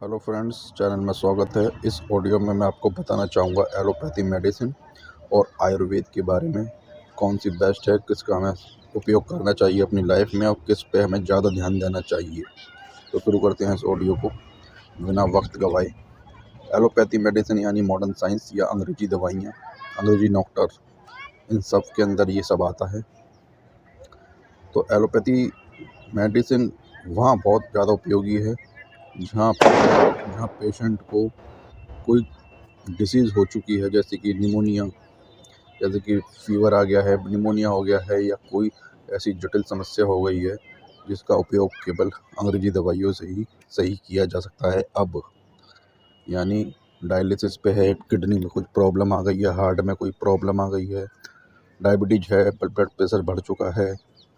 Hello friends, channel में स्वागत है। इस ऑडियो में मैं आपको बताना चाहूँगा एलोपैथी मेडिसिन और आयुर्वेद के बारे में। कौन सी बेस्ट है, किसका हमें उपयोग करना चाहिए अपनी लाइफ में और किस पे हमें ज़्यादा ध्यान देना चाहिए। तो शुरू करते हैं इस ऑडियो को बिना वक्त गवाए। एलोपैथी मेडिसिन यानी मॉडर्न साइंस या अंग्रेजी दवाइयाँ, अंग्रेजी डॉक्टर, इन सब के अंदर ये सब आता है। तो एलोपैथी मेडिसिन वहाँ बहुत ज़्यादा उपयोगी है जहाँ पेशेंट को कोई डिसीज़ हो चुकी है, जैसे कि निमोनिया, जैसे कि फ़ीवर आ गया है, निमोनिया हो गया है, या कोई ऐसी जटिल समस्या हो गई है जिसका उपयोग केवल अंग्रेजी दवाइयों से ही सही किया जा सकता है। अब यानी डायलिसिस पे है, किडनी में कुछ प्रॉब्लम आ गई है, हार्ट में कोई प्रॉब्लम आ गई है, डायबिटीज है, ब्लड प्रेशर बढ़ चुका है,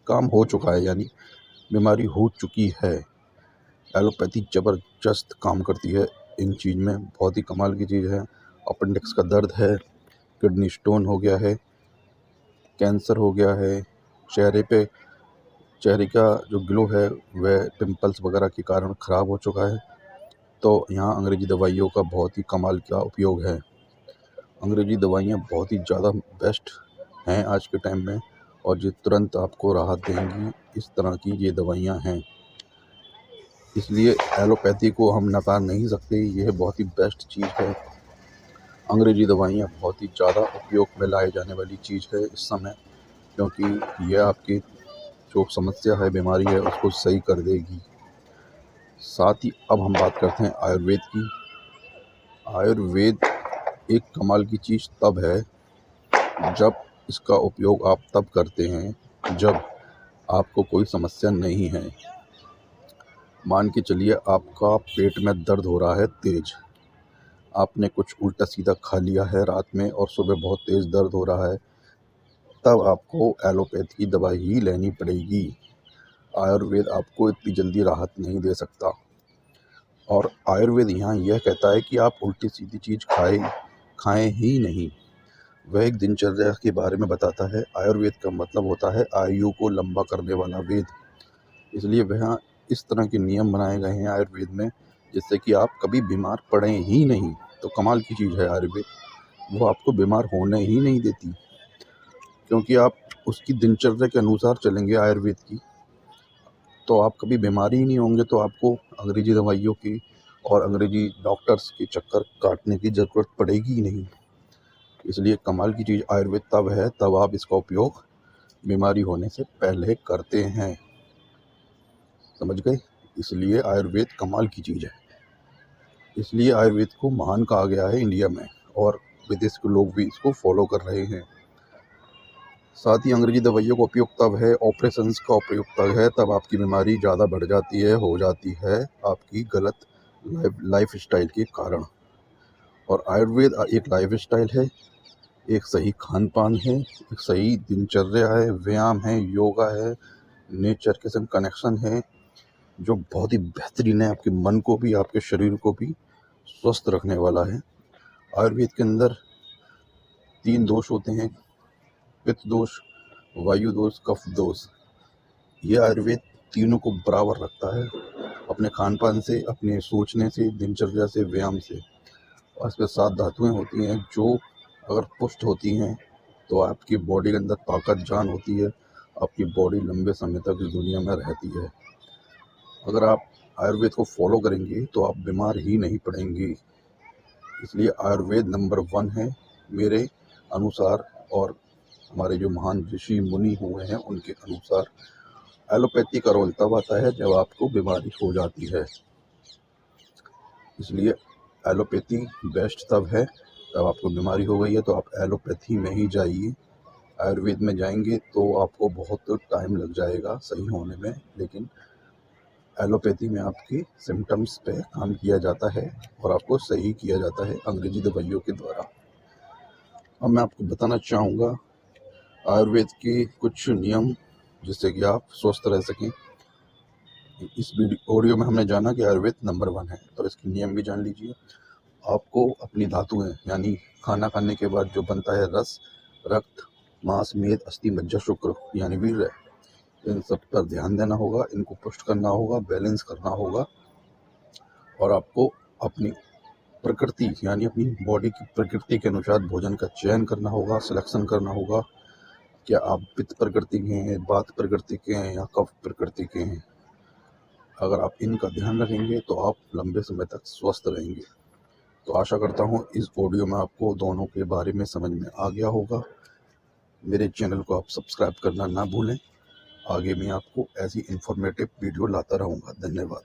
काम हो चुका है, यानी बीमारी हो चुकी है। एलोपैथी ज़बरदस्त काम करती है इन चीज़ में, बहुत ही कमाल की चीज़ है। अपेंडिक्स का दर्द है, किडनी स्टोन हो गया है, कैंसर हो गया है, चेहरे का जो ग्लो है वह पिंपल्स वगैरह के कारण ख़राब हो चुका है, तो यहाँ अंग्रेज़ी दवाइयों का बहुत ही कमाल का उपयोग है। अंग्रेज़ी दवाइयाँ बहुत ही ज़्यादा बेस्ट हैं आज के टाइम में, और जो तुरंत आपको राहत देंगी, इस तरह की ये दवाइयाँ हैं। इसलिए एलोपैथी को हम नकार नहीं सकते, यह बहुत ही बेस्ट चीज़ है। अंग्रेज़ी दवाइयाँ बहुत ही ज़्यादा उपयोग में लाई जाने वाली चीज़ है इस समय, क्योंकि यह आपकी जो समस्या है, बीमारी है, उसको सही कर देगी। साथ ही अब हम बात करते हैं आयुर्वेद की। आयुर्वेद एक कमाल की चीज़ तब है जब इसका उपयोग आप तब करते हैं जब आपको कोई समस्या नहीं है। मान के चलिए आपका पेट में दर्द हो रहा है तेज़, आपने कुछ उल्टा सीधा खा लिया है रात में और सुबह बहुत तेज़ दर्द हो रहा है, तब आपको एलोपैथी की दवाई ही लेनी पड़ेगी। आयुर्वेद आपको इतनी जल्दी राहत नहीं दे सकता। और आयुर्वेद यहाँ यह कहता है कि आप उल्टी सीधी चीज़ खाएं ही नहीं। वह एक दिनचर्या के बारे में बताता है। आयुर्वेद का मतलब होता है आयु को लंबा करने वाला वेद। इसलिए वह इस तरह के नियम बनाए गए हैं आयुर्वेद में, जिससे कि आप कभी बीमार पड़ें ही नहीं। तो कमाल की चीज़ है आयुर्वेद, वो आपको बीमार होने ही नहीं देती, क्योंकि आप उसकी दिनचर्या के अनुसार चलेंगे आयुर्वेद की, तो आप कभी बीमारी ही नहीं होंगे। तो आपको अंग्रेजी दवाइयों की और अंग्रेजी डॉक्टर्स के चक्कर काटने की ज़रूरत पड़ेगी ही नहीं। इसलिए कमाल की चीज़ आयुर्वेद तब है तब आप इसका उपयोग बीमारी होने से पहले करते हैं। समझ गए? इसलिए आयुर्वेद कमाल की चीज़ है। इसलिए आयुर्वेद को महान कहा गया है इंडिया में, और विदेश के लोग भी इसको फॉलो कर रहे हैं। साथ ही अंग्रेजी दवाइयों का उपयोग तब है, ऑपरेशंस का उपयोग तब है, तब आपकी बीमारी ज़्यादा बढ़ जाती है, हो जाती है आपकी गलत लाइफ स्टाइल के कारण। और आयुर्वेद एक लाइफ स्टाइल है, एक सही खान पान है, एक सही दिनचर्या है, व्यायाम है, योगा है, नेचर के संग कनेक्शन है, जो बहुत ही बेहतरीन है, आपके मन को भी आपके शरीर को भी स्वस्थ रखने वाला है। आयुर्वेद के अंदर 3 दोष होते हैं, पित्त दोष, वायु दोष, कफ दोष। ये आयुर्वेद तीनों को बराबर रखता है, अपने खान पान से, अपने सोचने से, दिनचर्या से, व्यायाम से। और इसमें 7 धातुएं होती हैं जो अगर पुष्ट होती हैं तो आपकी बॉडी के अंदर ताकत जान होती है, आपकी बॉडी लंबे समय तक इस दुनिया में रहती है। अगर आप आयुर्वेद को फॉलो करेंगे तो आप बीमार ही नहीं पड़ेंगे। इसलिए आयुर्वेद नंबर 1 है मेरे अनुसार, और हमारे जो महान ऋषि मुनि हुए हैं उनके अनुसार। एलोपैथी का रोल तब आता है जब आपको बीमारी हो जाती है। इसलिए एलोपैथी बेस्ट तब है तब आपको बीमारी हो गई है, तो आप एलोपैथी में ही जाइए। आयुर्वेद में जाएंगे तो आपको बहुत टाइम लग जाएगा सही होने में, लेकिन एलोपैथी में आपके सिम्टम्स पे काम किया जाता है और आपको सही किया जाता है अंग्रेजी दवाइयों के द्वारा। अब मैं आपको बताना चाहूँगा आयुर्वेद के कुछ नियम, जिससे कि आप स्वस्थ रह सकें। इस ऑडियो में हमने जाना कि आयुर्वेद नंबर 1 है, तो इसके नियम भी जान लीजिए। आपको अपनी धातुएं, यानी खाना खाने के बाद जो बनता है रस, रक्त, मांस, मेद, अस्थि, मज्जा, शुक्र यानी वीर्य, इन सब पर ध्यान देना होगा, इनको पुष्ट करना होगा, बैलेंस करना होगा। और आपको अपनी प्रकृति यानी अपनी बॉडी की प्रकृति के अनुसार भोजन का चयन करना होगा, सिलेक्शन करना होगा। क्या आप पित्त प्रकृति के हैं, वात प्रकृति के हैं या कफ प्रकृति के हैं। अगर आप इनका ध्यान रखेंगे तो आप लंबे समय तक स्वस्थ रहेंगे। तो आशा करता हूँ इस ऑडियो में आपको दोनों के बारे में समझ में आ गया होगा। मेरे चैनल को आप सब्सक्राइब करना ना भूलें। आगे मैं आपको ऐसी इन्फॉर्मेटिव वीडियो लाता रहूँगा। धन्यवाद।